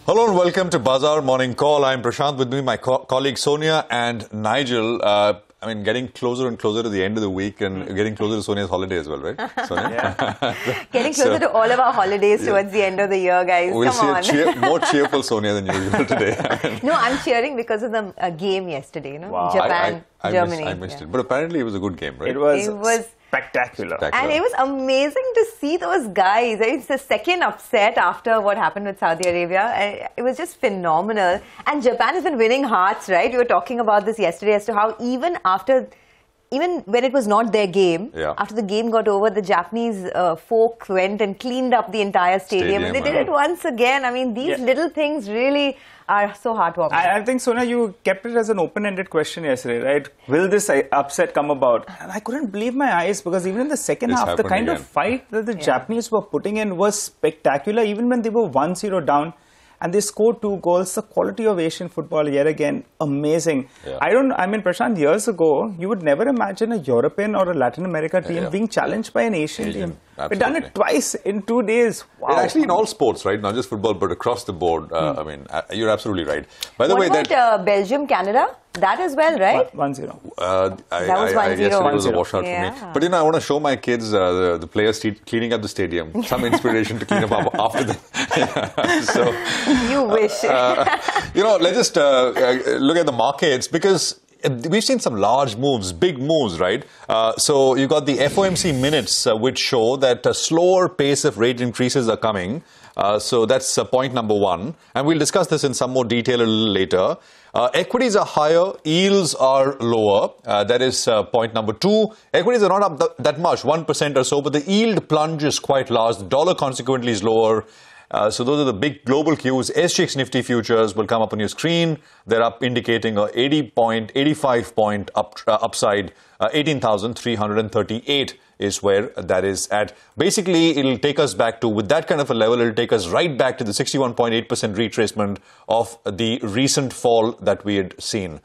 Hello and welcome to Bazaar Morning Call. I'm Prashant, with me my colleague Sonia and Nigel. Getting closer and closer to the end of the week and getting closer to Sonia's holiday as well, right? Sonia? Yeah. Getting closer to all of our holidays towards the end of the year, guys. We'll Come see more cheerful Sonia than usual today. No, I'm cheering because of the game yesterday, Wow. Japan, Germany. I missed it. But apparently it was a good game, right? It was spectacular. And it was amazing to see those guys. It's the second upset after what happened with Saudi Arabia. It was just phenomenal. And Japan has been winning hearts, right? We were talking about this yesterday as to how even when it was not their game, after the game got over, the Japanese folk went and cleaned up the entire stadium. And they did it once again. I mean, these little things really are so heartwarming. I think, Sonia, you kept it as an open-ended question yesterday, right? Will this upset come about? And I couldn't believe my eyes, because even in the second half, the kind of fight that the Japanese were putting in was spectacular. Even when they were 1-0 down and they scored 2 goals, the quality of Asian football, yet again, amazing. Prashant, years ago, you would never imagine a European or a Latin America team being challenged by an Asian team. We've done it twice in 2 days. Wow. Actually, in all sports, right? Not just football, but across the board. You're absolutely right. By the way, what about Belgium, Canada? That as well, right? 1-0. That was 1-0. Yesterday was a washout for me. But I want to show my kids the players cleaning up the stadium. Some inspiration to clean up after them. So, you wish. Let's just look at the markets, because we've seen some large moves, big moves, right? So you got the FOMC minutes, which show that a slower pace of rate increases are coming. So that's point number 1. And we'll discuss this in some more detail a little later. Equities are higher, yields are lower. That is point number 2. Equities are not up that much, 1% or so, but the yield plunge is quite large. The dollar consequently is lower. So those are the big global cues. SGX Nifty futures will come up on your screen. They're up, indicating a 85 point upside. 18,338 is where that is at. Basically, it'll take us back to, with that kind of a level, it'll take us right back to the 61.8% retracement of the recent fall that we had seen.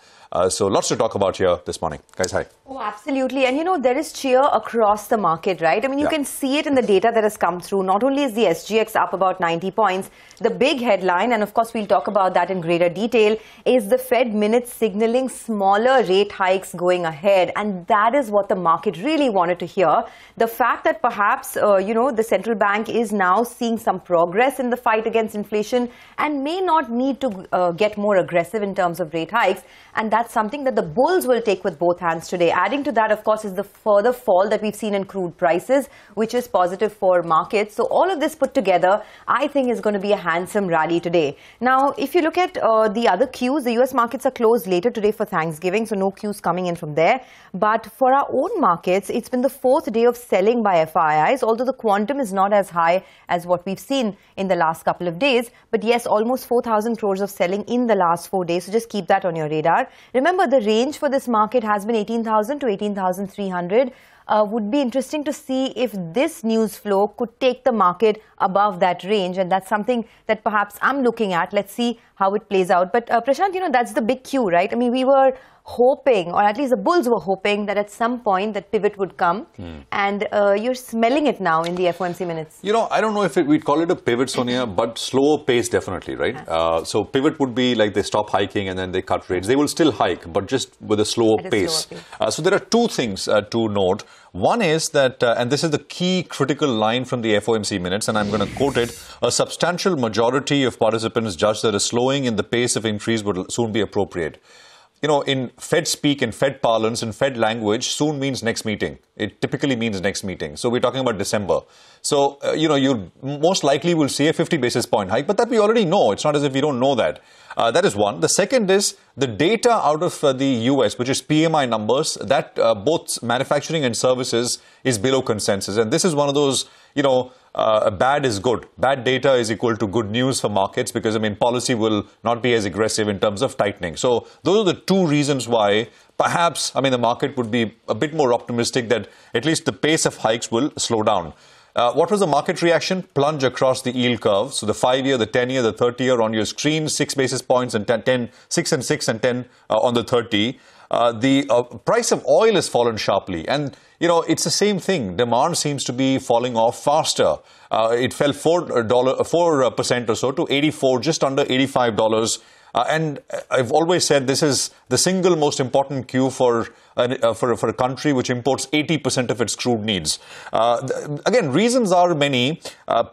So lots to talk about here this morning. Guys, hi. Oh, absolutely. And there is cheer across the market, right? I mean, you can see it in the data that has come through. Not only is the SGX up about 90 points, the big headline, and of course we'll talk about that in greater detail, is the Fed minutes signaling smaller rate hikes going ahead. And that is what the market really wanted to hear. The fact that perhaps, the central bank is now seeing some progress in the fight against inflation and may not need to get more aggressive in terms of rate hikes. And that's something that the bulls will take with both hands today. Adding to that, of course, is the further fall that we've seen in crude prices, which is positive for markets. So all of this put together, I think, is going to be a handsome rally today. Now, if you look at the other cues, the US markets are closed later today for Thanksgiving, so no cues coming in from there. But for our own markets, it's been the 4th day of selling by FIIs, although the quantum is not as high as what we've seen in the last couple of days. But yes, almost 4,000 crores of selling in the last 4 days, so just keep that on your radar. Remember, the range for this market has been 18,000 to 18,300. Would be interesting to see if this news flow could take the market above that range, and that's something that perhaps I'm looking at. Let's see how it plays out. But Prashant, that's the big cue, right? I mean, we were hoping, or at least the bulls were hoping, that at some point that pivot would come. And you're smelling it now in the FOMC minutes. I don't know if we'd call it a pivot, Sonia, but slower pace definitely, right? So pivot would be like they stop hiking and then they cut rates. They will still hike, but just with a slower pace. So there are 2 things to note. One is that, and this is the key critical line from the FOMC minutes, and I'm going to quote it, a substantial majority of participants judge that a slowing in the pace of increase would soon be appropriate. In Fed speak, in Fed parlance, in Fed language, soon means next meeting. It typically means next meeting. So we're talking about December. So, you most likely will see a 50 basis point hike, but that we already know. It's not as if we don't know that. That is one. The second is the data out of the US, which is PMI numbers, that both manufacturing and services is below consensus. And this is one of those, bad is good. Bad data is equal to good news for markets, because, policy will not be as aggressive in terms of tightening. So those are the 2 reasons why perhaps, the market would be a bit more optimistic that at least the pace of hikes will slow down. What was the market reaction? Plunge across the yield curve. So the 5-year, the 10-year, the 30-year on your screen, 6 basis points and 6 and 10 on the 30. The price of oil has fallen sharply. And it's the same thing. Demand seems to be falling off faster. It fell 4% or so to 84, just under $85. And I've always said this is the single most important cue for a country which imports 80% of its crude needs. Again, reasons are many.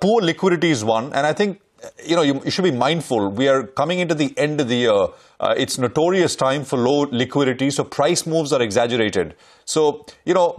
Poor liquidity is one, and I think you should be mindful. We are coming into the end of the year. It's notorious time for low liquidity, so price moves are exaggerated. So,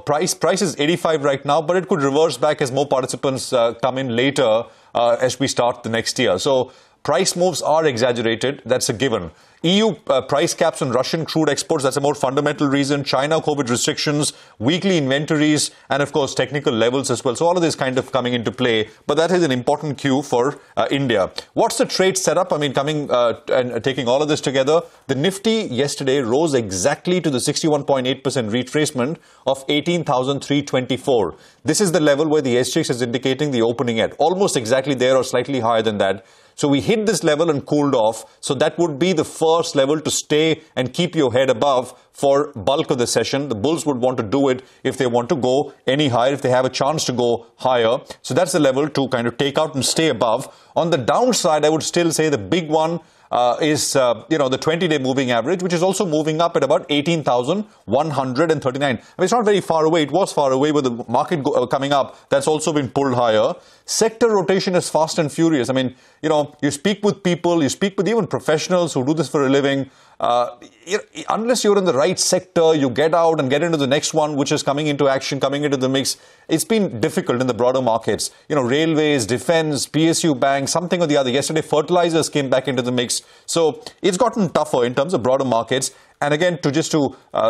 price is 85 right now, but it could reverse back as more participants come in later as we start the next year. So, price moves are exaggerated. That's a given. EU price caps on Russian crude exports, that's a more fundamental reason. China COVID restrictions, weekly inventories, and of course technical levels as well. So all of this kind of coming into play, but that is an important cue for India. What's the trade setup? I mean, coming and taking all of this together, the Nifty yesterday rose exactly to the 61.8% retracement of 18,324. This is the level where the SGX is indicating the opening at, almost exactly there or slightly higher than that. So we hit this level and cooled off. So that would be the first level to stay and keep your head above for bulk of the session. The bulls would want to do it if they want to go any higher, if they have a chance to go higher. So that's the level to kind of take out and stay above. On the downside, I would still say the big one is the 20-day moving average, which is also moving up at about 18,139. I mean, it's not very far away. It was far away with the market coming up. That's also been pulled higher. Sector rotation is fast and furious. I mean, you speak with people, you speak with even professionals who do this for a living. Unless you're in the right sector, you get out and get into the next one, which is coming into action, coming into the mix. It's been difficult in the broader markets. Railways, defense, PSU banks, something or the other. Yesterday, fertilizers came back into the mix. So it's gotten tougher in terms of broader markets. And again, to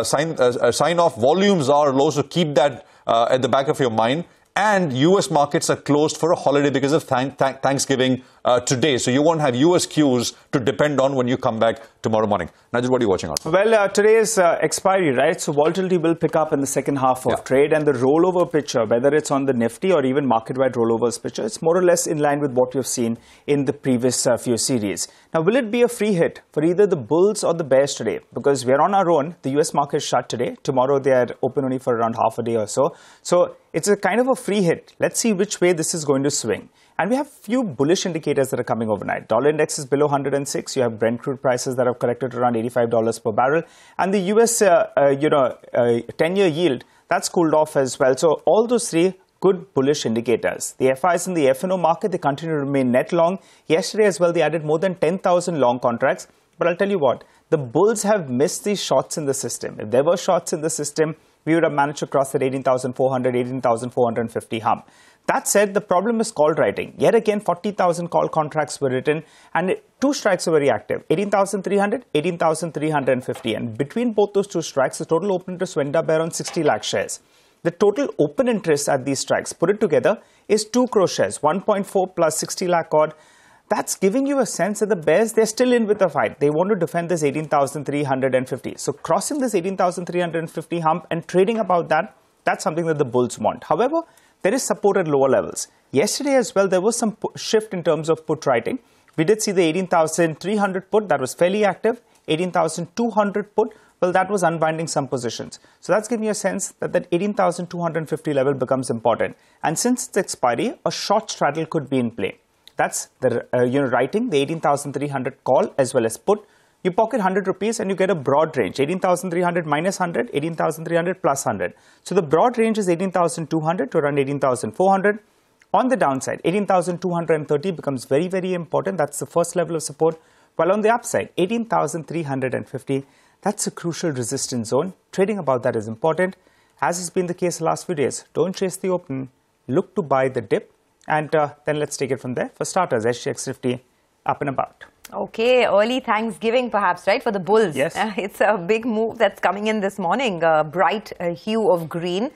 sign off, volumes are low, so keep that at the back of your mind. And US markets are closed for a holiday because of Thanksgiving today. So you won't have US cues to depend on when you come back tomorrow morning. Najib, what are you watching on? Well, today is expiry, right? So volatility will pick up in the second half of trade. And the rollover picture, whether it's on the Nifty or even market-wide rollovers picture, it's more or less in line with what you've seen in the previous few series. Now, will it be a free hit for either the bulls or the bears today? Because we're on our own. The US market is shut today. Tomorrow, they are open only for around half a day or so. So it's a kind of a free hit. Let's see which way this is going to swing. And we have few bullish indicators that are coming overnight. Dollar index is below 106. You have Brent crude prices that have corrected to around $85 per barrel. And the US, 10-year yield, that's cooled off as well. So all those three good bullish indicators. The FIs in the F&O market, they continue to remain net long. Yesterday as well, they added more than 10,000 long contracts. But I'll tell you what, the bulls have missed these shots in the system. If there were shots in the system, we would have managed to cross that 18,400, 18,450 hump. That said, the problem is call writing. Yet again, 40,000 call contracts were written and two strikes were very active. 18,300, 18,350. And between both those two strikes, the total open interest went up by around 60 lakh shares. The total open interest at these strikes, put it together, is 2 crore shares, 1.4 plus 60 lakh odd. That's giving you a sense that the bears, they're still in with the fight. They want to defend this 18,350. So crossing this 18,350 hump and trading about that, that's something that the bulls want. However, there is support at lower levels. Yesterday as well, there was some shift in terms of put writing. We did see the 18,300 put, that was fairly active. 18,200 put, well, that was unwinding some positions. So that's giving you a sense that that 18,250 level becomes important. And since it's expiry, a short straddle could be in play. That's the writing, the 18,300 call as well as put. You pocket 100 rupees and you get a broad range, 18,300 minus 100, 18,300 plus 100. So the broad range is 18,200 to around 18,400. On the downside, 18,230 becomes very, very important. That's the first level of support. While on the upside, 18,350, that's a crucial resistance zone. Trading about that is important. As has been the case the last few days, don't chase the open, look to buy the dip. And then let's take it from there. For starters, SGX Nifty up and about. Okay, early Thanksgiving perhaps, right, for the bulls. Yes. It's a big move that's coming in this morning, bright hue of green.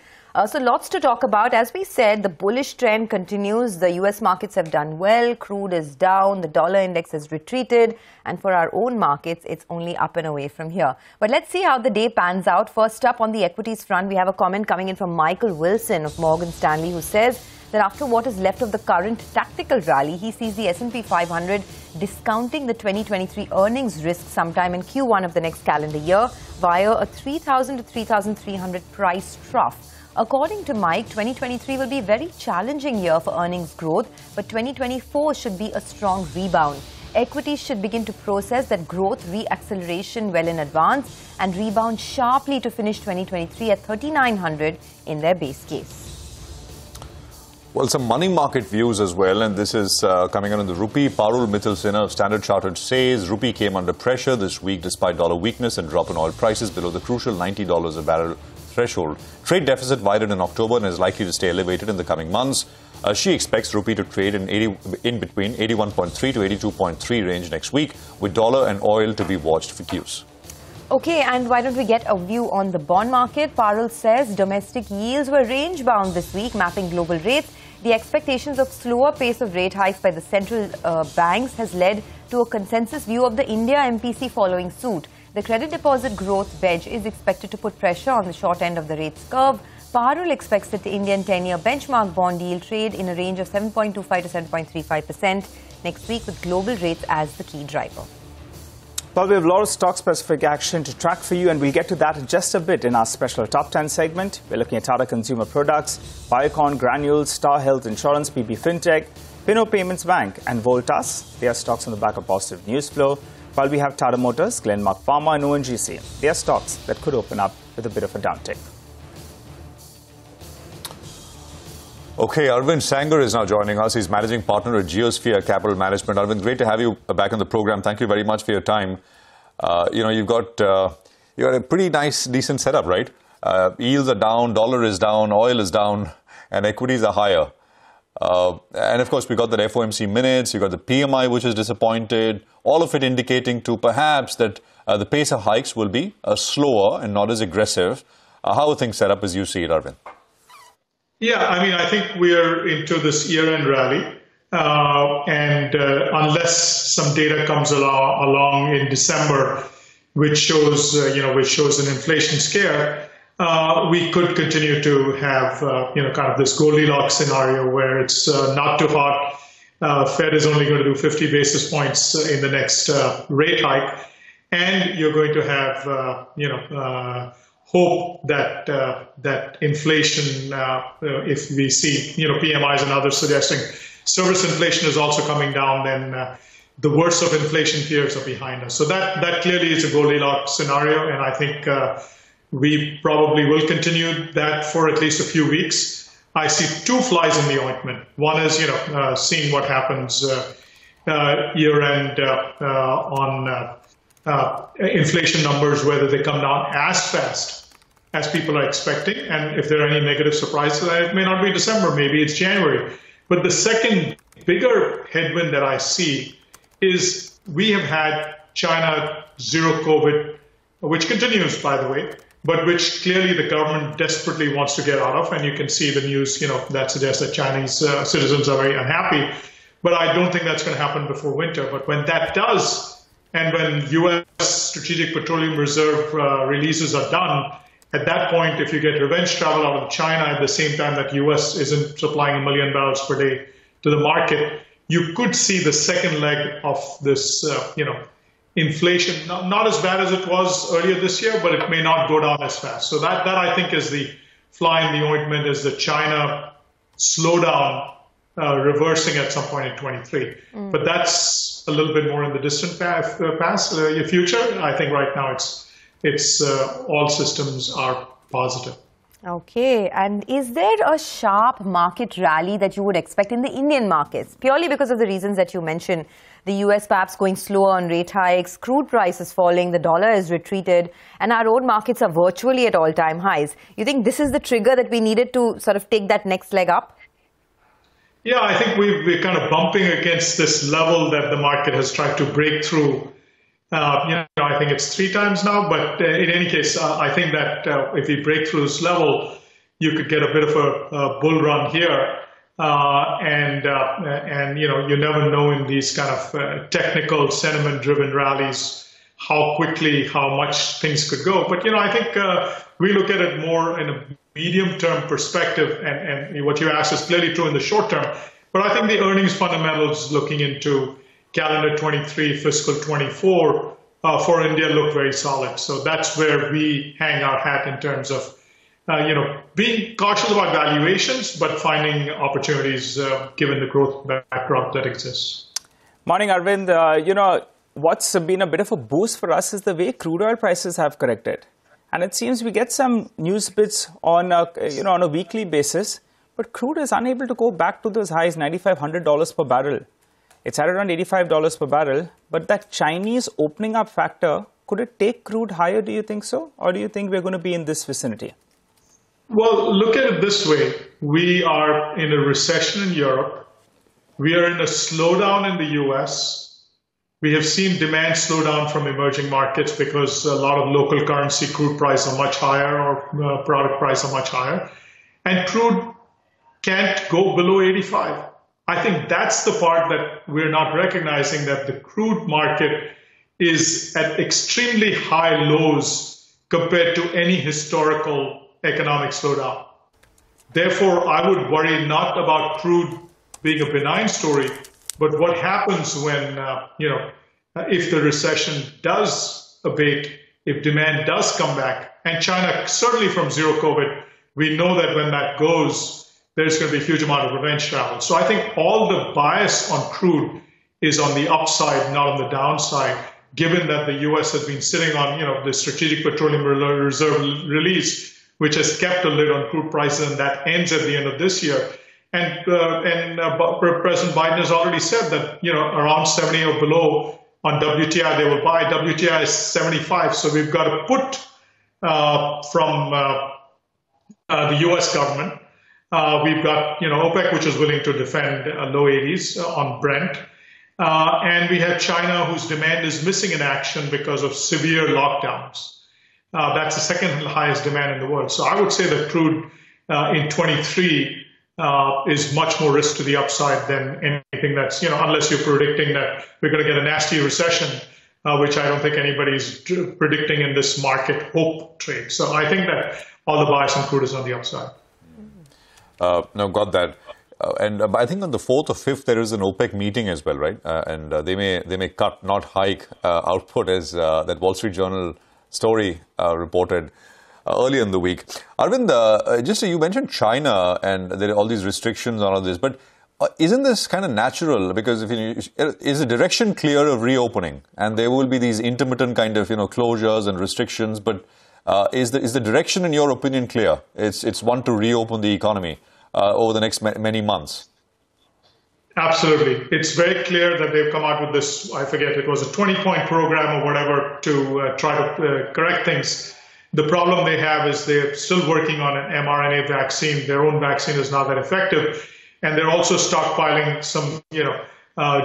So lots to talk about. As we said, the bullish trend continues. The US markets have done well. Crude is down. The dollar index has retreated. And for our own markets, it's only up and away from here. But let's see how the day pans out. First up on the equities front, we have a comment coming in from Michael Wilson of Morgan Stanley, who says that after what is left of the current tactical rally, he sees the S&P 500 discounting the 2023 earnings risk sometime in Q1 of the next calendar year via a 3,000 to 3,300 price trough. According to Mike, 2023 will be a very challenging year for earnings growth, but 2024 should be a strong rebound. Equities should begin to process that growth re-acceleration well in advance and rebound sharply to finish 2023 at 3,900 in their base case. Well, some money market views as well, and this is coming out in the rupee. Parul Mithil Sinha of Standard Chartered says rupee came under pressure this week despite dollar weakness and drop in oil prices below the crucial $90 a barrel threshold. Trade deficit widened in October and is likely to stay elevated in the coming months. She expects rupee to trade in between 81.3 to 82.3 range next week, with dollar and oil to be watched for cues. Okay, and why don't we get a view on the bond market? Parul says domestic yields were range-bound this week, mapping global rates. The expectations of slower pace of rate hikes by the central banks has led to a consensus view of the India MPC following suit. The credit deposit growth wedge is expected to put pressure on the short end of the rates curve. Parul expects that the Indian 10-year benchmark bond yield trade in a range of 7.25 to 7.35% next week, with global rates as the key driver. Well, we have a lot of stock-specific action to track for you, and we'll get to that in just a bit in our special Top 10 segment. We're looking at Tata Consumer Products, Biocon Granules, Star Health Insurance, PB Fintech, Pinno Payments Bank, and Voltas. They are stocks on the back of positive news flow. While we have Tata Motors, Glenmark Pharma, and ONGC. They are stocks that could open up with a bit of a downtick. Okay, Arvind Sanger is now joining us. He's managing partner at Geosphere Capital Management. Arvind, great to have you back on the program. Thank you very much for your time. You've got a pretty nice, decent setup, right? Yields are down, dollar is down, oil is down, and equities are higher. And of course, we got that FOMC minutes. You got the PMI, which is disappointed. All of it indicating to perhaps that the pace of hikes will be slower and not as aggressive. How are things set up as you see it, Arvind? Yeah, I mean, I think we're into this year-end rally, and unless some data comes along in December, which shows an inflation scare, we could continue to have kind of this Goldilocks scenario where it's not too hot. Fed is only going to do 50 basis points in the next rate hike, and you're going to have hope that that inflation, if we see PMIs and others suggesting service inflation is also coming down, then the worst of inflation fears are behind us. So that clearly is a Goldilocks scenario, and I think we probably will continue that for at least a few weeks. I see two flies in the ointment. One is seeing what happens year end on inflation numbers, whether they come down as fast as people are expecting, and if there are any negative surprises, it may not be December, maybe it's January. But the second bigger headwind that I see is we have had China zero COVID, which continues, by the way, but which clearly the government desperately wants to get out of, and you can see the news, that suggests that Chinese citizens are very unhappy. But I don't think that's going to happen before winter. But when that does, and when U.S. Strategic Petroleum Reserve releases are done, at that point, if you get revenge travel out of China at the same time that U.S. isn't supplying 1 million barrels per day to the market, you could see the second leg of this, inflation, not as bad as it was earlier this year, but it may not go down as fast. So that I think is the fly in the ointment, is the China slowdown reversing at some point in 23. But that's a little bit more in the distant future. I think right now it's all systems are positive. Okay, and is there a sharp market rally that you would expect in the Indian markets, purely because of the reasons that you mentioned? The US perhaps going slower on rate hikes, crude prices falling, the dollar is retreated, and our own markets are virtually at all-time highs. You think this is the trigger that we needed to sort of take that next leg up? Yeah, I think we're kind of bumping against this level that the market has tried to break through. I think it's 3 times now, but in any case, I think that if we break through this level, you could get a bit of a bull run here. And you never know in these kind of technical sentiment-driven rallies how quickly, how much things could go. But, I think we look at it more in a medium-term perspective, and what you asked is clearly true in the short term. But I think the earnings fundamentals looking into calendar 23, fiscal 24 for India look very solid. So that's where we hang our hat in terms of being cautious about valuations, but finding opportunities given the growth backdrop that exists. Morning, Arvind. What's been a bit of a boost for us is the way crude oil prices have corrected. And it seems we get some news bits on a weekly basis, but crude is unable to go back to those highs, $9,500 per barrel. It's at around $85 per barrel, but that Chinese opening up factor, could it take crude higher, do you think so? Or do you think we're going to be in this vicinity? Well, look at it this way. We are in a recession in Europe. We are in a slowdown in the US. We have seen demand slow down from emerging markets because a lot of local currency crude price are much higher or product price are much higher. And crude can't go below 85. I think that's the part that we're not recognizing, that the crude market is at extremely high lows compared to any historical economic slowdown. Therefore, I would worry not about crude being a benign story, but what happens when, if the recession does abate, if demand does come back, and China, certainly from zero COVID, we know that when that goes, there's going to be a huge amount of revenge travel. So I think all the bias on crude is on the upside, not on the downside, given that the U.S. has been sitting on, the Strategic Petroleum Reserve release, which has kept a lid on crude prices, and that ends at the end of this year. And President Biden has already said that, around 70 or below on WTI they will buy. WTI is 75, so we've got a put from the U.S. government. We've got, OPEC, which is willing to defend low 80s on Brent. And we have China, whose demand is missing in action because of severe lockdowns. That's the second highest demand in the world. So I would say that crude in 23 is much more risk to the upside than anything that's, unless you're predicting that we're going to get a nasty recession, which I don't think anybody's predicting in this market hope trade. So I think that all the bias in crude is on the upside. No, got that. And I think on the 4th or 5th, there is an OPEC meeting as well, right? And they may cut, not hike output, as that Wall Street Journal story reported earlier in the week. Arvind, you mentioned China and there are all these restrictions on all this, but isn't this kind of natural? Because is the direction clear of reopening? And there will be these intermittent kind of closures and restrictions, but is the direction, in your opinion, clear? It's one to reopen the economy over the next many months. Absolutely. It's very clear that they've come out with this, I forget, it was a 20-point program or whatever to try to correct things. The problem they have is they're still working on an mRNA vaccine. Their own vaccine is not that effective. And they're also stockpiling some,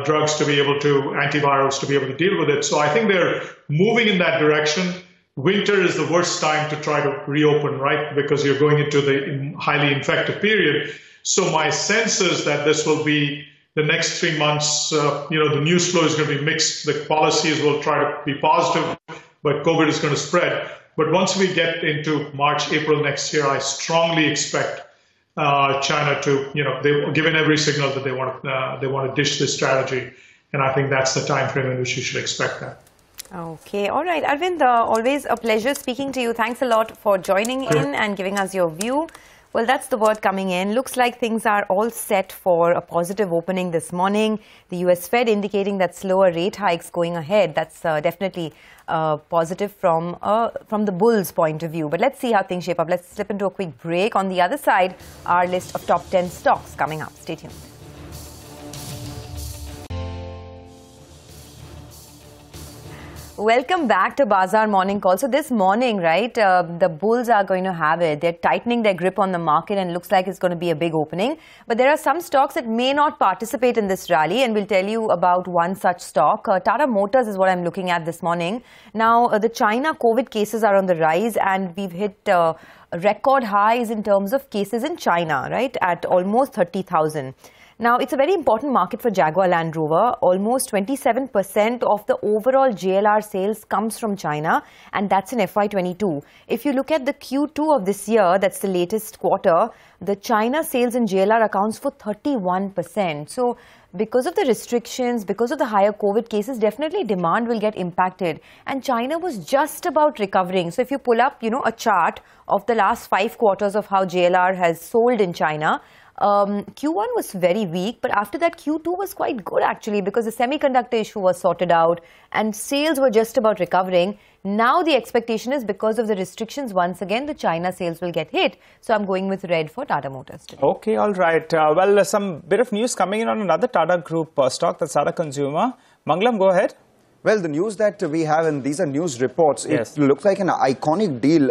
drugs to be able to, antivirals to be able to deal with it. So I think they're moving in that direction. Winter is the worst time to try to reopen, right? Because you're going into the highly infected period. So my sense is that this will be the next 3 months, the news flow is going to be mixed. The policies will try to be positive, but COVID is going to spread. But once we get into March, April next year, I strongly expect China to, they've given every signal that they want to dish this strategy. And I think that's the time frame in which you should expect that. Okay. All right. Arvind, always a pleasure speaking to you. Thanks a lot for joining in and giving us your view. Well, that's the word coming in. Looks like things are all set for a positive opening this morning. The US Fed indicating that slower rate hikes going ahead. That's definitely positive from the bulls' point of view. But let's see how things shape up. Let's slip into a quick break. On the other side, our list of top 10 stocks coming up. Stay tuned. Welcome back to Bazaar Morning Call. So this morning, right, the bulls are going to have it. They're tightening their grip on the market and looks like it's going to be a big opening. But there are some stocks that may not participate in this rally, and we'll tell you about one such stock. Tata Motors is what I'm looking at this morning. Now, the China COVID cases are on the rise, and we've hit record highs in terms of cases in China, right, at almost 30,000. Now, it's a very important market for Jaguar Land Rover. Almost 27% of the overall JLR sales comes from China, and that's in FY22. If you look at the Q2 of this year, that's the latest quarter, the China sales in JLR accounts for 31%. So, because of the restrictions, because of the higher COVID cases, definitely demand will get impacted. And China was just about recovering. So, if you pull up, a chart of the last 5 quarters of how JLR has sold in China, Q1 was very weak, but after that Q2 was quite good actually, because the semiconductor issue was sorted out and sales were just about recovering. Now the expectation is, because of the restrictions, once again the China sales will get hit. So I'm going with red for Tata Motors today. Okay, all right. Well, some bit of news coming in on another Tata Group stock, that's Tata Consumer. Mangalam, go ahead. Well, the news that we have, and these are news reports, it looks like an iconic deal.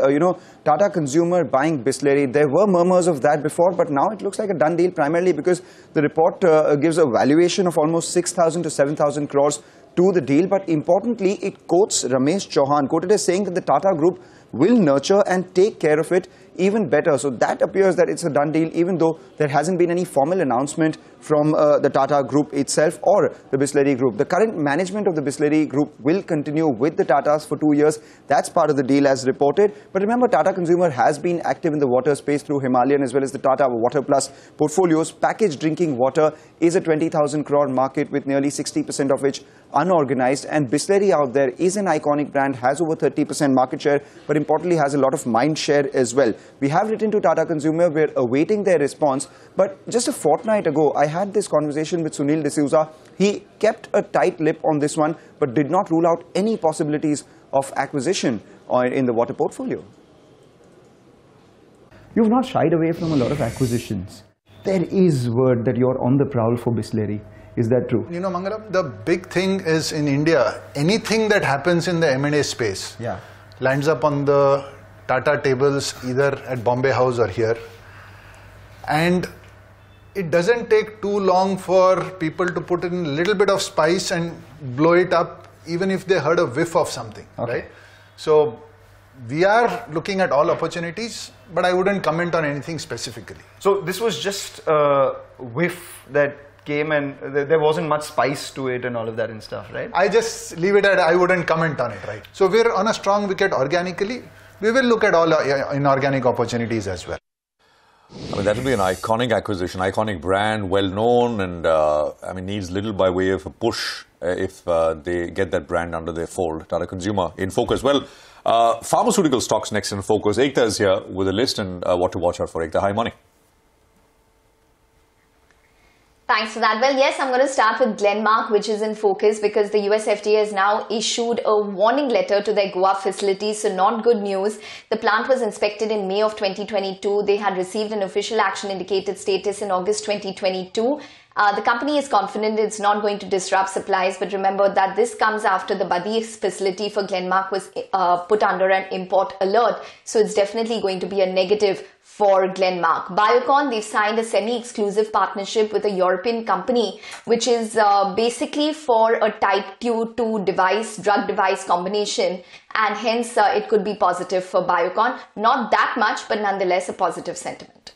Tata Consumer buying Bisleri. There were murmurs of that before, but now it looks like a done deal, primarily because the report gives a valuation of almost 6,000 to 7,000 crores to the deal. But importantly, it quotes Ramesh Chauhan, quoted as saying that the Tata Group will nurture and take care of it even better. So that appears that it's a done deal, even though there hasn't been any formal announcement from the Tata Group itself or the Bisleri Group. The current management of the Bisleri Group will continue with the Tatas for 2 years. That's part of the deal as reported. But remember, Tata Consumer has been active in the water space through Himalayan as well as the Tata Water Plus portfolios. Packaged drinking water is a 20,000 crore market, with nearly 60% of which unorganized. And Bisleri out there is an iconic brand, has over 30% market share, but importantly has a lot of mind share as well. We have written to Tata Consumer. We're awaiting their response. But just a fortnight ago, I had this conversation with Sunil D'Souza. He kept a tight lip on this one, but did not rule out any possibilities of acquisition in the water portfolio. You've not shied away from a lot of acquisitions. There is word that you're on the prowl for Bisleri. Is that true? Mangalam, the big thing is in India, anything that happens in the M&A space lands up on the Tata tables, either at Bombay House or here. And it doesn't take too long for people to put in a little bit of spice and blow it up, even if they heard a whiff of something, right? So we are looking at all opportunities, but I wouldn't comment on anything specifically. So this was just a whiff that came, and there wasn't much spice to it and all of that and stuff, right? I just leave it at I wouldn't comment on it, right? So we're on a strong wicket organically. We will look at all inorganic opportunities as well. I mean, that will be an iconic acquisition, iconic brand, well known, and needs little by way of a push if they get that brand under their fold. Tata Consumer in focus. Well, pharmaceutical stocks next in focus. Ekta is here with a list and what to watch out for. Ekta, hi, morning. Thanks for that. Well, yes, I'm going to start with Glenmark, which is in focus because the US FDA has now issued a warning letter to their Goa facility. So not good news. The plant was inspected in May of 2022. They had received an official action indicated status in August 2022. The company is confident it's not going to disrupt supplies, but remember that this comes after the Badi facility for Glenmark was put under an import alert. So it's definitely going to be a negative for Glenmark. Biocon, they've signed a semi-exclusive partnership with a European company, which is basically for a type 2 device, drug device combination, and hence it could be positive for Biocon. Not that much, but nonetheless a positive sentiment.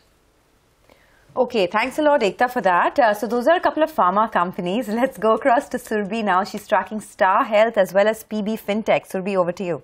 Okay, thanks a lot, Ekta, for that. So those are a couple of pharma companies. Let's go across to Surbi now. She's tracking Star Health as well as PB Fintech. Surbi, over to you.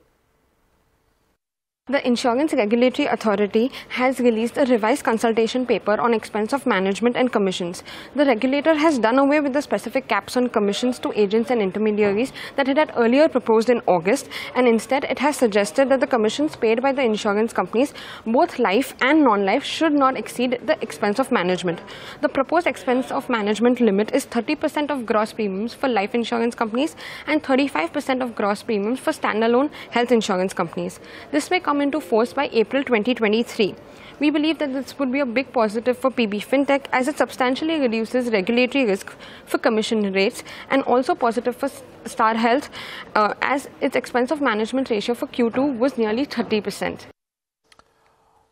The Insurance Regulatory Authority has released a revised consultation paper on expense of management and commissions. The regulator has done away with the specific caps on commissions to agents and intermediaries that it had earlier proposed in August, and instead it has suggested that the commissions paid by the insurance companies, both life and non-life, should not exceed the expense of management. The proposed expense of management limit is 30% of gross premiums for life insurance companies and 35% of gross premiums for standalone health insurance companies. This may come into force by April 2023. We believe that this would be a big positive for PB Fintech as it substantially reduces regulatory risk for commission rates, and also positive for Star Health as its expense of management ratio for Q2 was nearly 30%.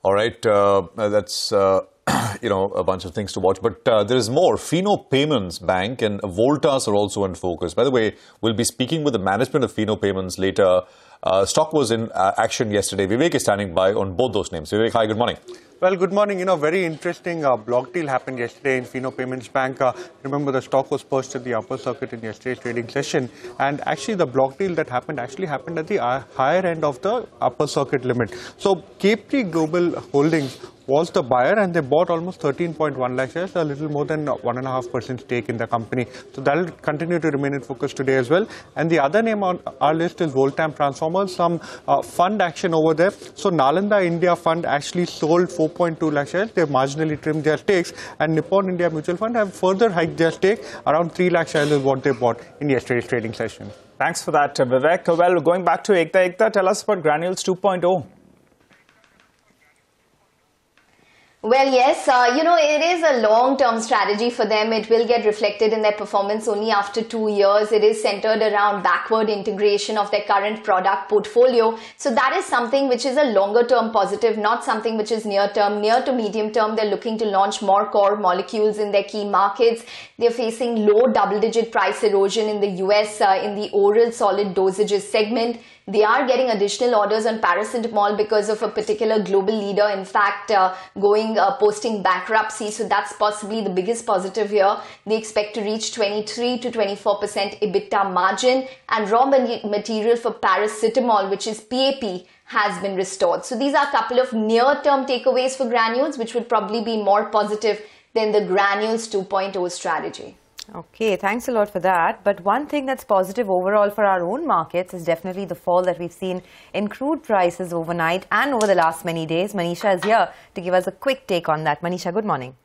All right, that's a bunch of things to watch, but there is more. Fino Payments Bank and Voltas are also in focus. By the way, we'll be speaking with the management of Fino Payments later. Stock was in action yesterday. Vivek is standing by on both those names. Vivek, hi, good morning. Well, good morning. Very interesting block deal happened yesterday in Fino Payments Bank. Remember, the stock was pushed at the upper circuit in yesterday's trading session. And actually, the block deal that happened actually happened at the higher end of the upper circuit limit. So, Capri Global Holdings was the buyer, and they bought almost 13.1 lakh shares, a little more than 1.5% stake in the company. So that will continue to remain in focus today as well. And the other name on our list is Voltam Transformers, some fund action over there. So Nalanda India Fund actually sold 4.2 lakh shares. They marginally trimmed their stakes, and Nippon India Mutual Fund have further hiked their stake. Around 3 lakh shares is what they bought in yesterday's trading session. Thanks for that, Vivek. Well, going back to Ekta. Ekta, tell us about Granules 2.0. Well, yes, it is a long-term strategy for them. It will get reflected in their performance only after 2 years. It is centered around backward integration of their current product portfolio. So that is something which is a longer-term positive, not something which is near-term. Near to medium-term, they're looking to launch more core molecules in their key markets. They're facing low double-digit price erosion in the US in the oral solid dosages segment. They are getting additional orders on paracetamol because of a particular global leader, in fact, posting bankruptcy. So that's possibly the biggest positive here. They expect to reach 23 to 24% EBITDA margin, and raw material for paracetamol, which is PAP, has been restored. So these are a couple of near-term takeaways for Granules, which would probably be more positive than the Granules 2.0 strategy. Okay, thanks a lot for that. But one thing that's positive overall for our own markets is definitely the fall that we've seen in crude prices overnight and over the last many days. Manisha is here to give us a quick take on that. Manisha, good morning.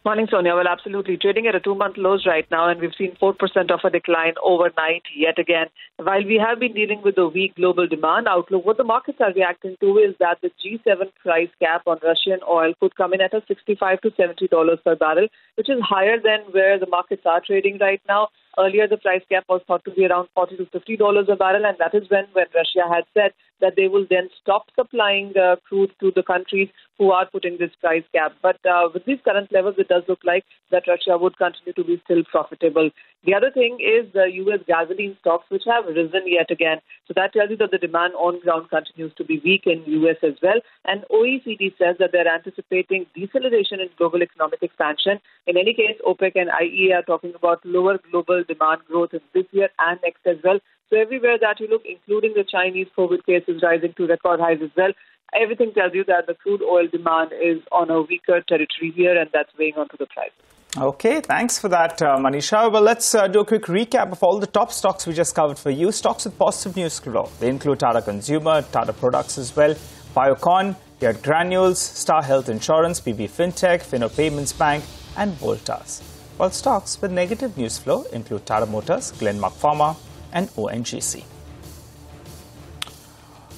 Morning, Sonia. Well, absolutely. Trading at a 2-month lows right now, and we've seen 4% of a decline overnight yet again. While we have been dealing with a weak global demand outlook, what the markets are reacting to is that the G7 price cap on Russian oil could come in at a $65 to $70 per barrel, which is higher than where the markets are trading right now. Earlier, the price cap was thought to be around $40 to $50 a barrel, and that is when Russia had said that they will then stop supplying crude to the countries who are putting this price cap. But with these current levels, it does look like that Russia would continue to be still profitable. The other thing is the U.S. gasoline stocks, which have risen yet again. So that tells you that the demand on ground continues to be weak in U.S. as well. And OECD says that they're anticipating deceleration in global economic expansion. In any case, OPEC and IEA are talking about lower global demand growth in this year and next as well. So everywhere that you look, including the Chinese COVID cases rising to record highs as well, everything tells you that the crude oil demand is on a weaker territory here, and that's weighing onto the price. Okay, thanks for that, Manisha. Well, let's do a quick recap of all the top stocks we just covered for you. Stocks with positive news flow. They include Tata Consumer, Tata Products as well, Biocon, you had Granules, Star Health Insurance, PB Fintech, Fino Payments Bank, and Voltas. While stocks with negative news flow include Tata Motors, Glenmark Pharma, and ONGC.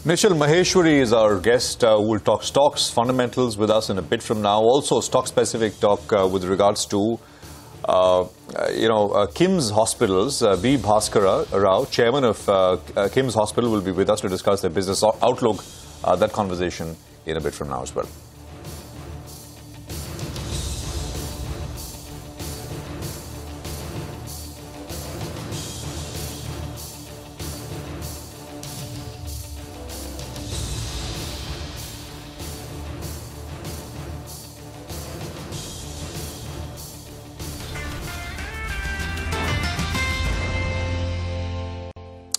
Nishal Maheshwari is our guest who will talk stocks fundamentals with us in a bit from now. Also, stock-specific talk with regards to, Kim's Hospitals. V. Bhaskara Rao, chairman of Kim's Hospital, will be with us to discuss their business outlook. That conversation in a bit from now as well.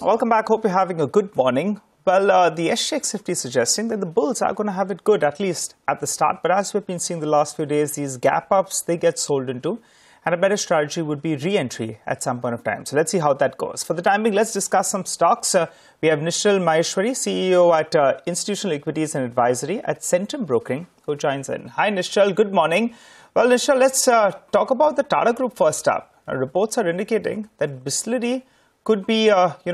Welcome back. Hope you're having a good morning. Well, the SGX 50 is suggesting that the bulls are going to have it good, at least at the start. But as we've been seeing the last few days, these gap ups, they get sold into. And a better strategy would be re-entry at some point of time. So let's see how that goes. For the time being, let's discuss some stocks. We have Nishal Maheshwari, CEO at Institutional Equities and Advisory at Centrum Broking, who joins in. Hi, Nishal. Good morning. Well, Nishal, let's talk about the Tata Group first up. Now, reports are indicating that Bisleri could be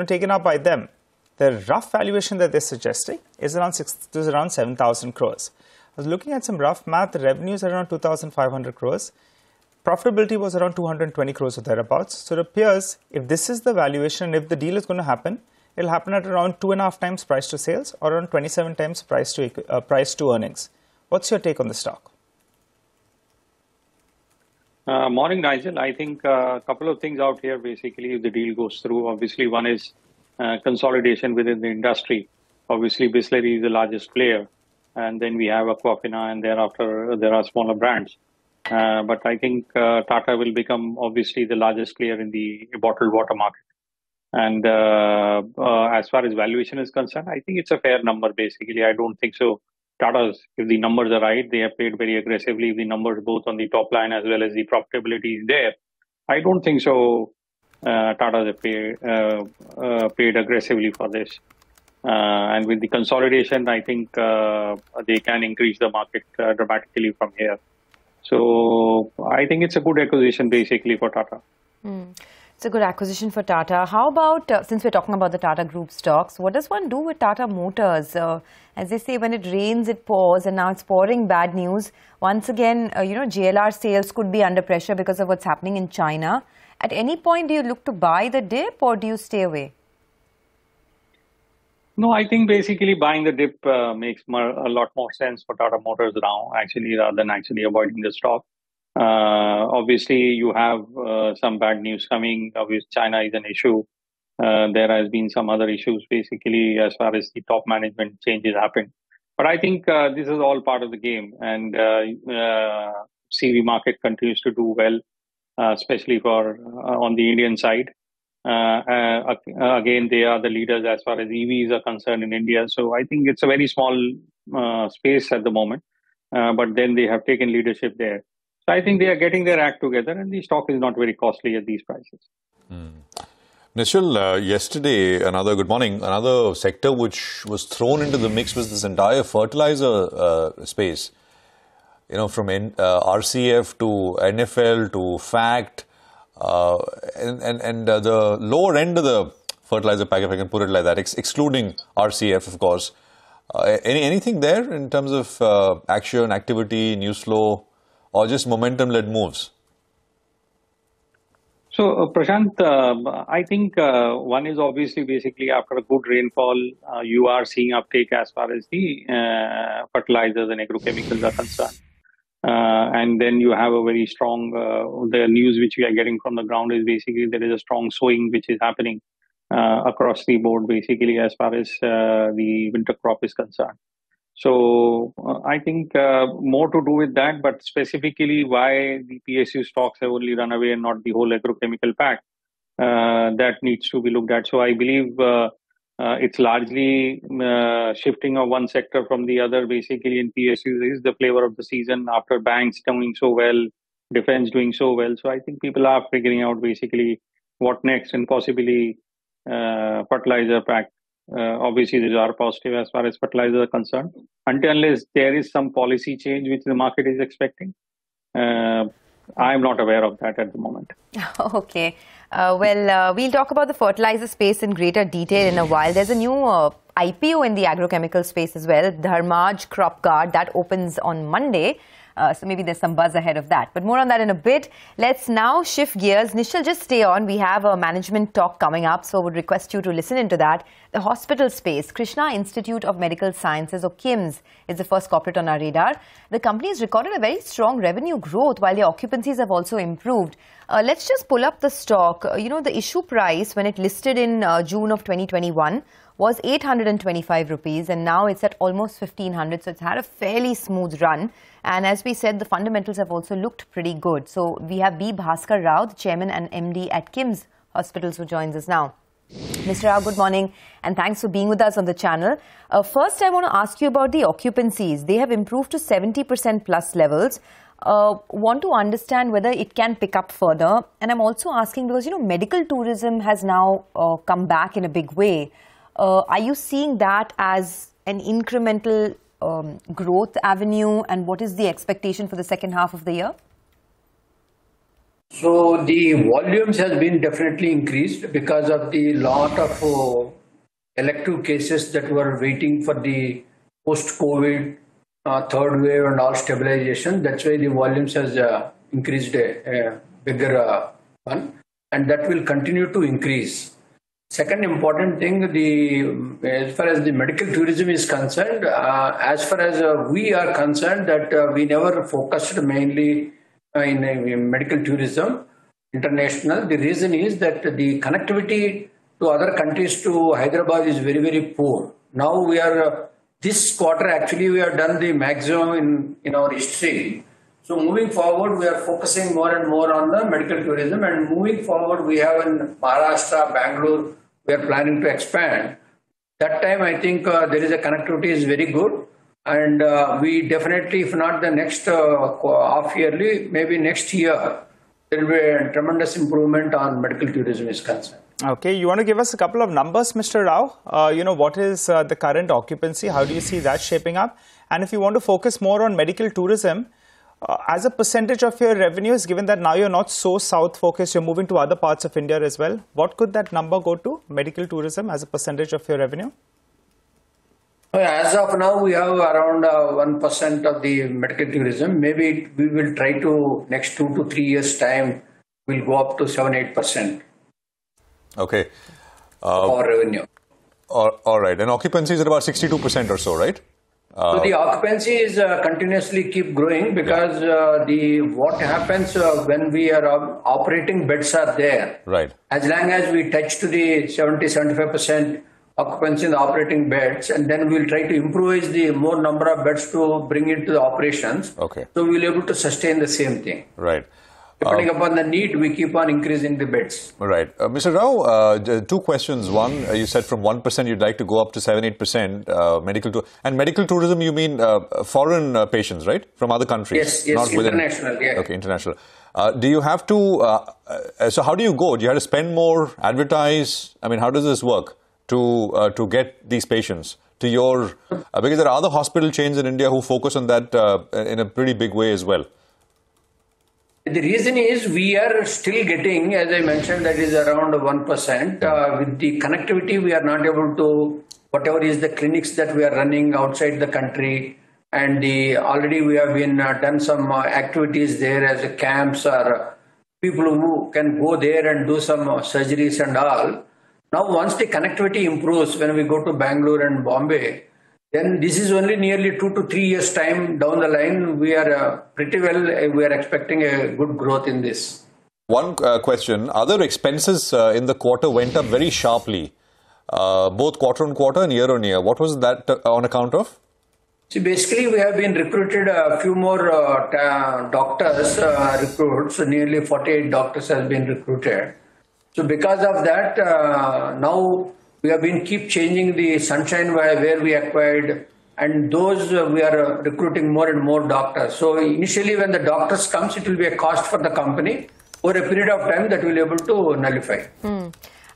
taken up by them. The rough valuation that they're suggesting is around 7,000 crores. I was looking at some rough math. The revenues are around 2,500 crores. Profitability was around 220 crores or thereabouts. So it appears if this is the valuation, if the deal is going to happen, it'll happen at around 2.5 times price to sales or around 27 times price to earnings. What's your take on the stock? Morning, Nigel. I think a couple of things out here, basically, if the deal goes through. Obviously, one is consolidation within the industry. Obviously, Bisleri is the largest player, and then we have Aquafina, and thereafter there are smaller brands. But I think Tata will become obviously the largest player in the bottled water market. And as far as valuation is concerned, I think it's a fair number, basically. I don't think so. Tata's, if the numbers are right, they have paid very aggressively. If the numbers both on the top line as well as the profitability is there, I don't think so. Tata's have paid aggressively for this. And with the consolidation, I think they can increase the market dramatically from here. So I think it's a good acquisition basically for Tata. It's a good acquisition for Tata. How about, since we're talking about the Tata Group stocks, what does one do with Tata Motors? As they say, when it rains, it pours, and now it's pouring bad news. Once again, JLR sales could be under pressure because of what's happening in China. At any point, do you look to buy the dip or do you stay away? No, I think basically buying the dip makes a lot more sense for Tata Motors now, actually, rather than actually avoiding the stock. Obviously, you have some bad news coming. Obviously, China is an issue. There has been some other issues, basically, as far as the top management changes happen. But I think this is all part of the game. And CV market continues to do well, especially for on the Indian side. Again, they are the leaders as far as EVs are concerned in India. So I think it's a very small space at the moment. But then they have taken leadership there. So I think they are getting their act together, and the stock is not very costly at these prices. Nishal, yesterday, good morning, another sector which was thrown into the mix was this entire fertilizer space. From RCF to NFL to FACT, and the lower end of the fertilizer pack, if I can put it like that, excluding RCF, of course. Anything there in terms of action, activity, news flow, or just momentum-led moves? So, Prashant, I think one is obviously basically after a good rainfall, you are seeing uptake as far as the fertilizers and agrochemicals are concerned. And then you have a very strong, the news which we are getting from the ground is basically there is a strong sowing which is happening across the board, basically, as far as the winter crop is concerned. So I think more to do with that, but specifically why the PSU stocks have only run away and not the whole agrochemical pack, that needs to be looked at. So I believe it's largely shifting of one sector from the other, basically in PSUs is the flavor of the season after banks doing so well, defense doing so well. So I think people are figuring out basically what next, and possibly fertilizer pack. Obviously, these are positive as far as fertilizers are concerned. Unless there is some policy change which the market is expecting, I'm not aware of that at the moment. Okay. We'll talk about the fertilizer space in greater detail in a while. There's a new IPO in the agrochemical space as well, Dharmaj Crop Guard, that opens on Monday. So maybe there's some buzz ahead of that. But more on that in a bit. Let's now shift gears. Nishal, just stay on. We have a management talk coming up, so I would request you to listen into that. The hospital space, Krishna Institute of Medical Sciences, or KIMS, is the first corporate on our radar. The company has recorded a very strong revenue growth while the occupancies have also improved. Let's just pull up the stock. The issue price when it listed in June of 2021 was 825 rupees, and now it's at almost 1500. So it's had a fairly smooth run. And as we said, the fundamentals have also looked pretty good. So we have B. Bhaskar Rao, the chairman and MD at KIMS Hospitals, who joins us now. Mr. Rao, good morning, and thanks for being with us on the channel. First, I want to ask you about the occupancies. They have improved to 70% plus levels. Want to understand whether it can pick up further. And I'm also asking because, medical tourism has now come back in a big way. Are you seeing that as an incremental growth avenue, and what is the expectation for the second half of the year? So the volumes has been definitely increased because of the lot of elective cases that were waiting for the post-COVID third wave and all stabilization. That's why the volumes has increased a bigger one, and that will continue to increase. Second important thing, as far as the medical tourism is concerned, as far as we are concerned, that we never focused mainly in medical tourism international. The reason is that the connectivity to other countries to Hyderabad is very, very poor. Now we are, this quarter actually we have done the maximum in our history. So moving forward, we are focusing more and more on the medical tourism, and moving forward, we have in Maharashtra, Bangalore, we are planning to expand. That time, I think there is a connectivity is very good, and we definitely, if not the next half yearly, maybe next year, there will be a tremendous improvement on medical tourism is concerned. Okay, you want to give us a couple of numbers, Mr. Rao? You know, what is the current occupancy? How do you see that shaping up? And if you want to focus more on medical tourism, as a percentage of your revenues, given that now you're not so south focused, you're moving to other parts of India as well, what could that number go to, medical tourism, as a percentage of your revenue? As of now, we have around 1% of the medical tourism. Maybe we will try to, next 2 to 3 years' time, we'll go up to 7-8%. Okay. Our revenue. All right. And occupancy is at about 62% or so, right? So the occupancy is continuously keep growing because what happens when we are operating beds are there. Right. As long as we touch to the 70-75% occupancy in the operating beds, and then we'll try to improvise the more number of beds to bring into the operations. Okay. So we'll be able to sustain the same thing. Right. Depending upon the need, we keep on increasing the beds. Right. Mr. Rao, 2 questions. One, you said from 1% you'd like to go up to 7-8% medical tourism, you mean foreign patients, right? From other countries? Yes, not international. Within... Yeah. Okay, international. Do you have to, so how do you go? Do you have to spend more, advertise? I mean, how does this work to get these patients to your, because there are other hospital chains in India who focus on that in a pretty big way as well. The reason is we are still getting, as I mentioned, that is around 1%. With the connectivity, we are not able to, whatever is the clinics that we are running outside the country, and already we have been done some activities there as a camps or people who can go there and do some surgeries and all. Now, once the connectivity improves, when we go to Bangalore and Bombay, then this is only nearly 2 to 3 years time down the line. We are pretty well, we are expecting a good growth in this. One question, other expenses in the quarter went up very sharply, both quarter on quarter and year on year. What was that on account of? See, basically we have been recruited a few more doctors, recruits, so nearly 48 doctors have been recruited. So because of that, now we have been keep changing the Sunshine where we acquired, and those we are recruiting more and more doctors. So initially when the doctors comes, it will be a cost for the company. Over a period of time that we will be able to nullify.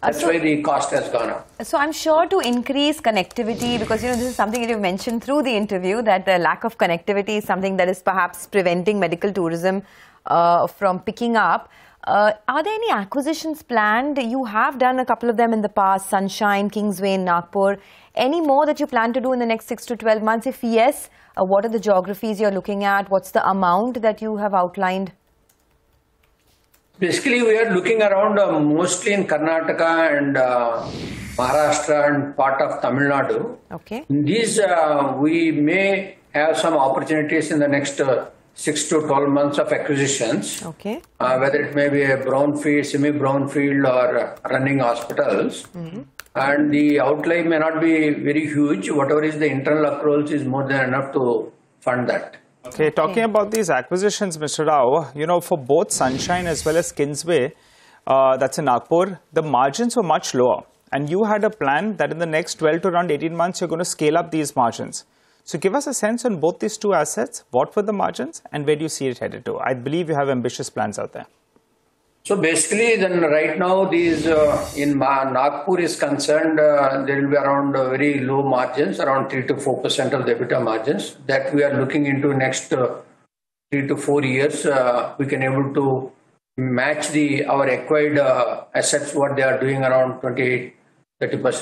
That's why the cost has gone up. So I'm sure to increase connectivity, because this is something that you've mentioned through the interview, that the lack of connectivity is something that is perhaps preventing medical tourism from picking up. Are there any acquisitions planned? You have done a couple of them in the past, Sunshine, Kingsway, Nagpur. Any more that you plan to do in the next 6 to 12 months? If yes, what are the geographies you're looking at? What's the amount that you have outlined? Basically, we are looking around mostly in Karnataka and Maharashtra and part of Tamil Nadu. Okay. These we may have some opportunities in the next 6 to 12 months of acquisitions. Okay. Whether it may be a brownfield, semi-brownfield, or running hospitals. And the outlay may not be very huge. Whatever is the internal accruals is more than enough to fund that. Okay, talking about these acquisitions, Mr. Rao, for both Sunshine as well as Kingsway, that's in Nagpur, the margins were much lower. And you had a plan that in the next 12 to around 18 months, you're going to scale up these margins. So give us a sense on both these two assets. What were the margins and where do you see it headed to? I believe you have ambitious plans out there. So basically, then right now, these in Nagpur is concerned, there will be around very low margins, around 3 to 4% of the EBITDA margins that we are looking into next 3 to 4 years. We can able to match our acquired assets, what they are doing around 28-30%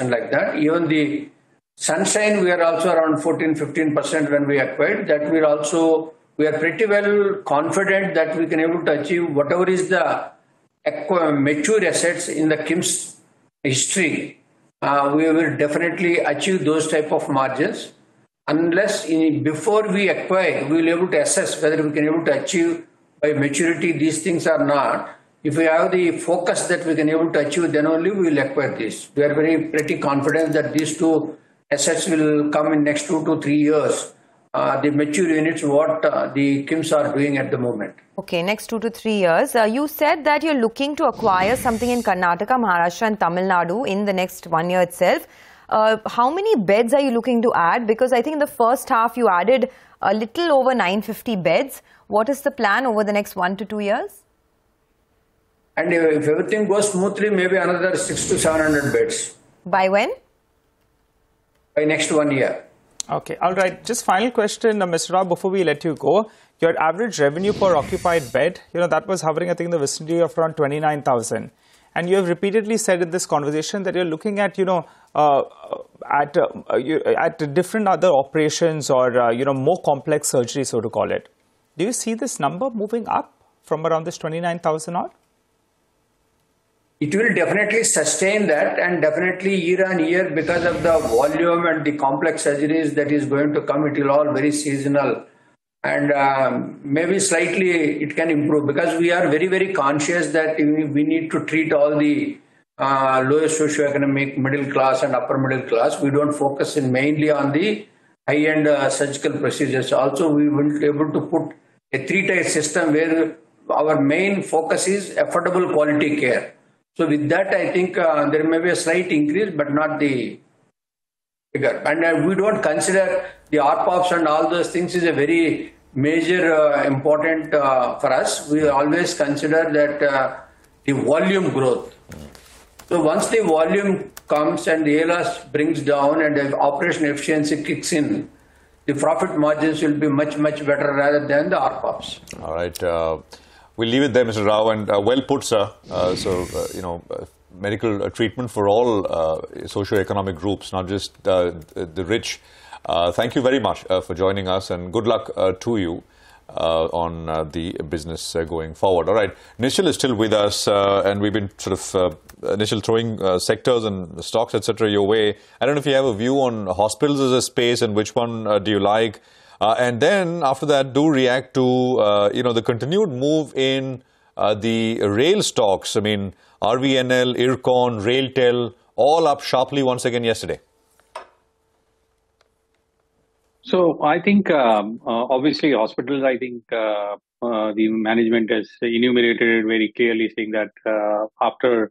like that. Even the Sunshine, we are also around 14-15% when we acquired. That we are pretty well confident that we can able to achieve whatever is the mature assets in the KIMS history. We will definitely achieve those type of margins. Unless before we acquire, we will be able to assess whether we can able to achieve by maturity these things or not. if we have the focus that we can able to achieve, then only we will acquire this. We are pretty confident that these two assets will come in next 2 to 3 years. The mature units, what the KIMS are doing at the moment. Okay, next 2 to 3 years. You said that you're looking to acquire something in Karnataka, Maharashtra and Tamil Nadu in the next 1 year itself. How many beds are you looking to add? Because I think in the first half you added a little over 950 beds. What is the plan over the next 1 to 2 years? And if everything goes smoothly, maybe another 600 to 700 beds. By when? By next 1 year. Okay, all right. Just final question, Mr. Rao, before we let you go. Your average revenue per occupied bed, that was hovering, I think, in the vicinity of around 29,000. And you have repeatedly said in this conversation that you're looking at, at different other operations or, more complex surgery, so to call it. Do you see this number moving up from around this 29,000 odd? It will definitely sustain that, and definitely year on year, because of the volume and the complex surgeries that is going to come, it will all very seasonal. And maybe slightly it can improve, because we are very, very conscious that we need to treat all the lowest socioeconomic, middle class and upper middle class. We don't focus mainly on the high-end surgical procedures. Also, we will be able to put a 3-tier system where our main focus is affordable quality care. So with that, I think there may be a slight increase, but not the figure. And we don't consider the ARPOBs and all those things is a very major important for us. We always consider that the volume growth. So once the volume comes and the ALOS brings down and the operation efficiency kicks in, the profit margins will be much, much better rather than the ARPOBs. All right. We'll leave it there, Mr. Rao, and well put, sir. Medical treatment for all socio-economic groups, not just the rich. Thank you very much for joining us, and good luck to you on the business going forward. All right, Nishal is still with us, and we've been sort of Nishal throwing sectors and stocks, etc. your way. I don't know if you have a view on hospitals as a space, and which one do you like? And then after that, do react to the continued move in the rail stocks. I mean, RVNL, IRCON, RailTel, all up sharply once again yesterday. So I think obviously hospitals, I think the management has enumerated it very clearly, saying that after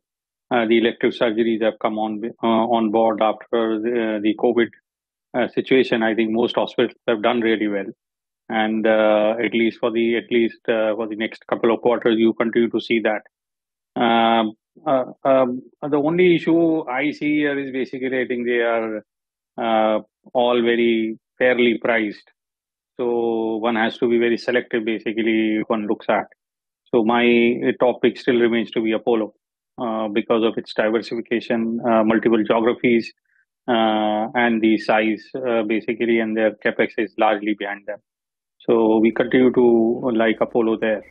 the elective surgeries have come on board after the COVID situation, I think most hospitals have done really well, and at least for the next couple of quarters, you continue to see that. The only issue I see here is basically I think they are all very fairly priced, so one has to be very selective basically if one looks at. So my top pick still remains to be Apollo because of its diversification, multiple geographies, and the size basically, and their capex is largely behind them. So we continue to like Apollo there.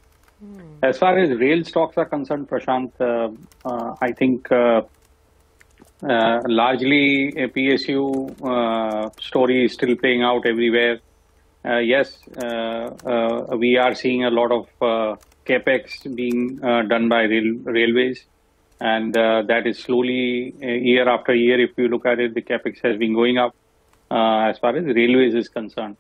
As far as rail stocks are concerned, Prashant, I think largely a PSU story is still playing out everywhere. Yes, we are seeing a lot of capex being done by railways. And that is slowly, year after year, if you look at it, the capex has been going up as far as railways is concerned.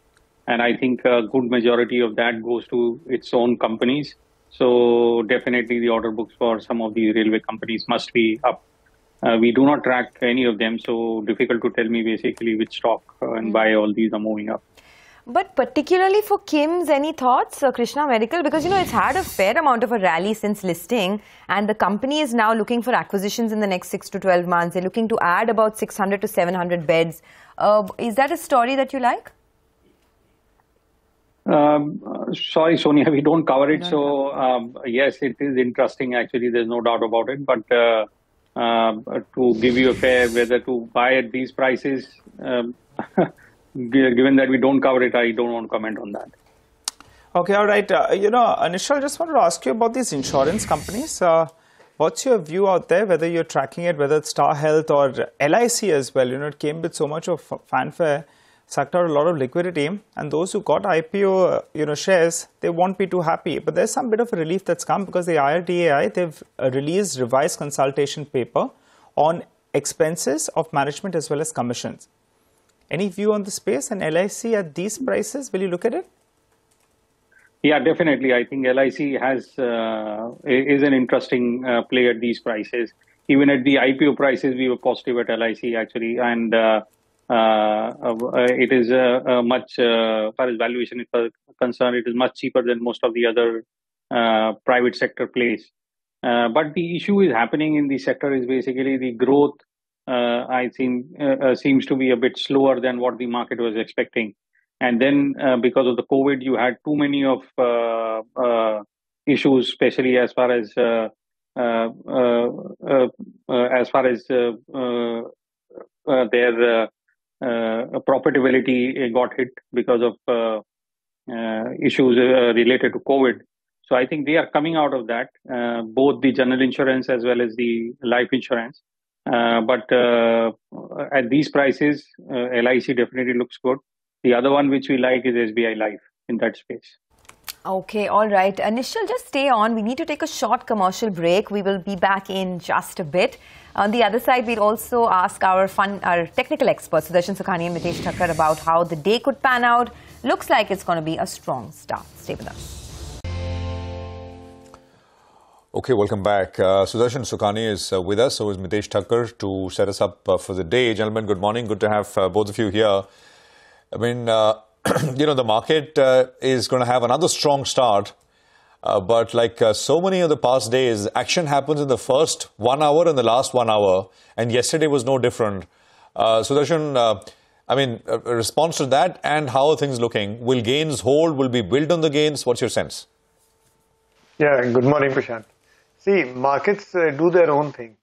And I think a good majority of that goes to its own companies. So definitely the order books for some of the railway companies must be up. We do not track any of them, so difficult to tell me basically which stock and why all these are moving up. But particularly for KIMS, any thoughts, Krishna Medical? Because, it's had a fair amount of a rally since listing, and the company is now looking for acquisitions in the next 6 to 12 months. They're looking to add about 600 to 700 beds. Is that a story that you like? Sorry, Sonia, we don't cover it. So, yes, it is interesting. Actually, there's no doubt about it. But to give you a fair whether to buy at these prices, given that we don't cover it, I don't want to comment on that. Okay, all right. Anishal, I just wanted to ask you about these insurance companies. What's your view out there, whether you're tracking it, whether it's Star Health or LIC as well? It came with so much of fanfare. sucked out a lot of liquidity, and those who got IPO shares, they won't be too happy. But there's some bit of a relief that's come because the IRDAI, they've released revised consultation paper on expenses of management as well as commissions. Any view on the space and LIC at these prices? Will you look at it? Yeah, definitely. I think LIC is an interesting play at these prices. Even at the IPO prices, we were positive at LIC actually, and it is much, as far as valuation is concerned, it is much cheaper than most of the other private sector plays. But the issue is happening in the sector is basically the growth. I think seems to be a bit slower than what the market was expecting. And then because of the COVID, you had too many of issues, especially as far as their profitability got hit because of issues related to COVID. So I think they are coming out of that, both the general insurance as well as the life insurance. But at these prices, LIC definitely looks good. The other one which we like is SBI Life in that space. Okay, all right. Nishal, just stay on. We need to take a short commercial break. We will be back in just a bit. On the other side, we'll also ask our technical experts, Sudarshan Sukhani and Mitesh Thakkar, about how the day could pan out. Looks like it's going to be a strong start. Stay with us. Okay, welcome back. Sudarshan Sukhani is with us, so is Mitesh Thakkar to set us up for the day. Gentlemen, good morning. Good to have both of you here. I mean, the market is going to have another strong start. But like so many of the past days, action happens in the first 1 hour and the last 1 hour. And yesterday was no different. Sudarshan, a response to that and how are things looking? Will gains hold? Will we build on the gains? What's your sense? Yeah, good morning, Prashant. See, markets do their own thing.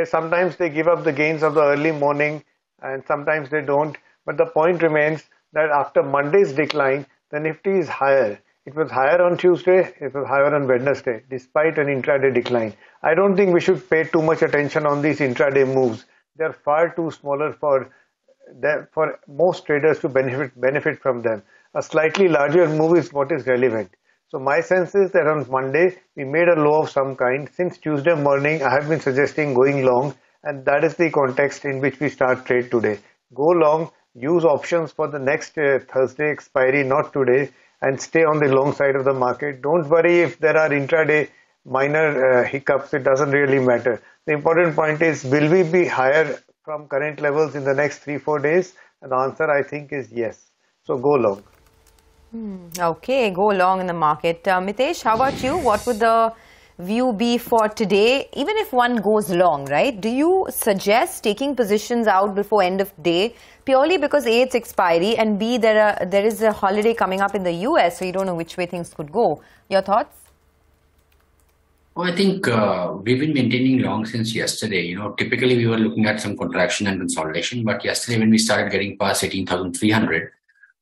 Sometimes they give up the gains of the early morning and sometimes they don't. But the point remains that after Monday's decline, the Nifty is higher. It was higher on Tuesday, it was higher on Wednesday, despite an intraday decline. I don't think we should pay too much attention on these intraday moves. They're far too smaller for most traders to benefit from them. A slightly larger move is what is relevant. So my sense is that on Monday, we made a low of some kind. Since Tuesday morning, I have been suggesting going long, and that is the context in which we start trade today. Go long. Use options for the next Thursday expiry, not today, and stay on the long side of the market. Don't worry if there are intraday minor hiccups. It doesn't really matter. The important point is, will we be higher from current levels in the next 3-4 days? And the answer, I think, is yes. So go long. Okay, go long in the market. Mitesh, how about you? What would the view be for today? Even if one goes long, right? Do you suggest taking positions out before end of day purely because A, it's expiry, and B, there is a holiday coming up in the US, so you don't know which way things could go. Your thoughts? Well, I think we've been maintaining long since yesterday. Typically we were looking at some contraction and consolidation, but yesterday when we started getting past 18,300,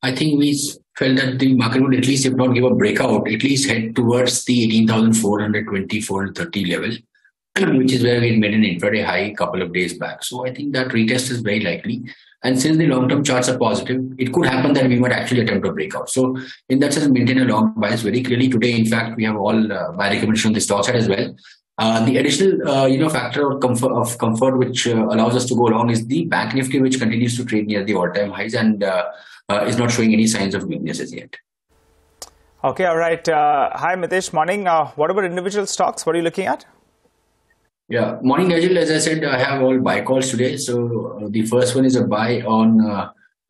I think we felt that the market would at least, if not give a breakout, at least head towards the 18,420, 430 level, which is where we had made an intraday high a couple of days back. So I think that retest is very likely. And since the long-term charts are positive, it could happen that we might actually attempt a breakout. So in that sense, maintain a long bias very clearly. Today, in fact, we have all buy recommendation on the stock side as well. The additional factor of comfort which allows us to go long is the Bank Nifty, which continues to trade near the all-time highs and is not showing any signs of weaknesses yet. Okay, all right. Hi, Mitesh. Morning. What about individual stocks? What are you looking at? Yeah, morning, Nigel. As I said, I have all buy calls today. So the first one is a buy on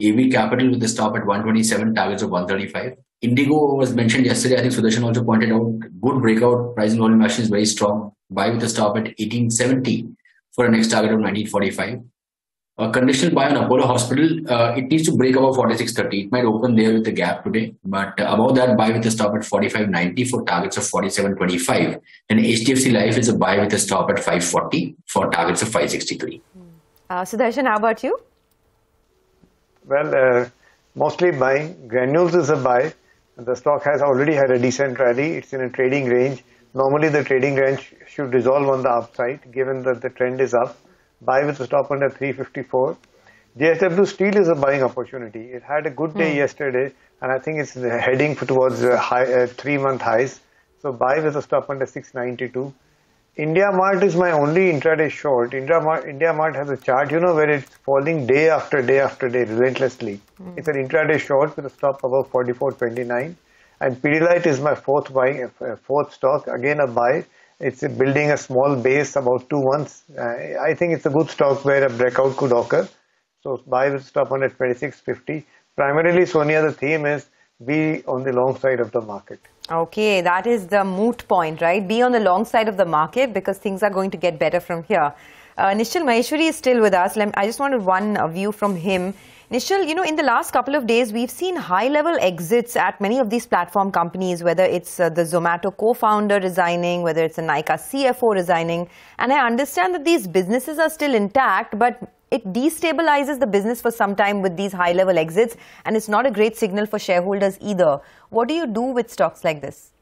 AV Capital with a stop at 127, targets of 135. Indigo was mentioned yesterday. I think Sudarshan also pointed out, good breakout. Pricing volume action is very strong. Buy with a stop at 1870 for a next target of 1945. A conditional buy on Apollo Hospital, it needs to break above 46.30. It might open there with a gap today, but above that, buy with a stop at 45.90 for targets of 47.25. And HDFC Life is a buy with a stop at 5.40 for targets of 5.63. Sudarshan, how about you? Well, mostly buying. Granules is a buy. The stock has already had a decent rally. It's in a trading range. Normally, the trading range should resolve on the upside, given that the trend is up. Buy with a stop under 354. JSW Steel is a buying opportunity. It had a good day yesterday, and I think it's heading towards 3-month highs. So buy with a stop under 692. India Mart is my only intraday short. India Mart has a chart, where it's falling day after day after day relentlessly. It's an intraday short with a stop above 44.29. And Pidilite is my fourth stock, again a buy. It's building a small base about 2 months. I think it's a good stock where a breakout could occur. So buy with stop on at 26.50. Primarily, Sonia, the theme is be on the long side of the market. Okay, that is the moot point, right? Be on the long side of the market because things are going to get better from here. Nishal Maheshwari is still with us. I just wanted one view from him. Nishal, in the last couple of days, we've seen high-level exits at many of these platform companies, whether it's the Zomato co-founder resigning, whether it's a Nykaa CFO resigning. And I understand that these businesses are still intact, but it destabilizes the business for some time with these high-level exits, and it's not a great signal for shareholders either. What do you do with stocks like this?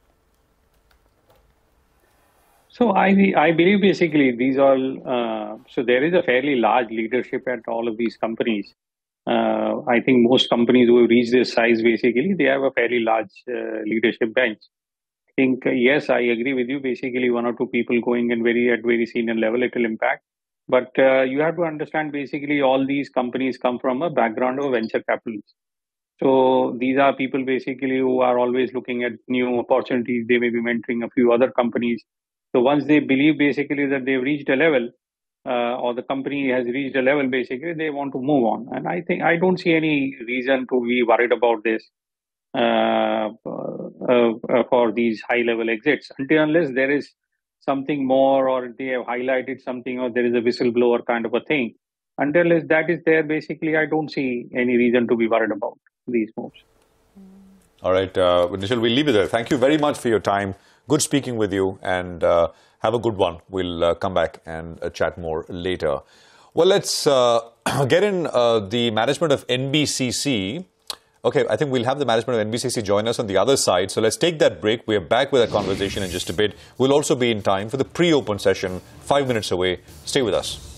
So I believe basically these all, so there is a fairly large leadership at all of these companies. I think most companies who have reached this size, basically, they have a fairly large leadership bench. I think, yes, I agree with you. Basically, 1 or 2 people going in at very senior level, it will impact. But you have to understand, basically, all these companies come from a background of venture capitalists. So these are people, basically, who are always looking at new opportunities. They may be mentoring a few other companies. So once they believe, basically, that they've reached a level, or the company has reached a level, basically, they want to move on. And I don't see any reason to be worried about this for these high-level exits, until unless there is something more, or they have highlighted something, or there is a whistleblower kind of a thing. Until that is there, basically, I don't see any reason to be worried about these moves. All right, Nishal, we'll leave it there. Thank you very much for your time. Good speaking with you, and have a good one. We'll come back and chat more later. Well, let's get in the management of NBCC. Okay, I think we'll have the management of NBCC join us on the other side. So let's take that break. We're back with our conversation in just a bit. We'll also be in time for the pre-open session, 5 minutes away. Stay with us.